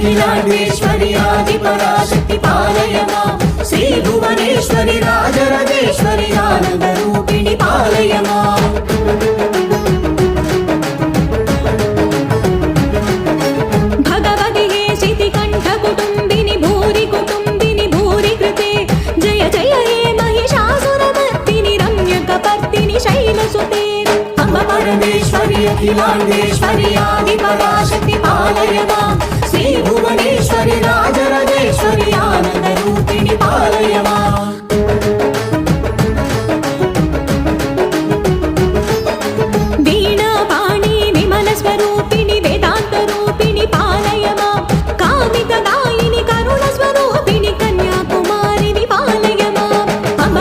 अखिलांडेश्वरी आदिपराशक्ति पालय मां श्री भुवनेश्वरी राजराजेश्वरी आनंद रूपिणी पालय मां भगवति हे शितिकण्ठ कुटुम्बिनि भूरि कुटुम्बिनि भूरि कृते जय जय हे महिषासुरमर्दिनि रम्यकपर्दिनि शैलसुते अम्ब परमेश्वरी अखिलांडेश्वरी आदिपराशक्ति पालय मां श्री भुवनेश्वरी राजराजेश्वरी आनंद रूपिणी पालय मां वीणा पाणि विमल स्वरूपिणि वेदांत रूपिणि पालय मां कामितदायिनि करुण स्वरूपिणि कन्याकुमारिनि पालय मां अम्ब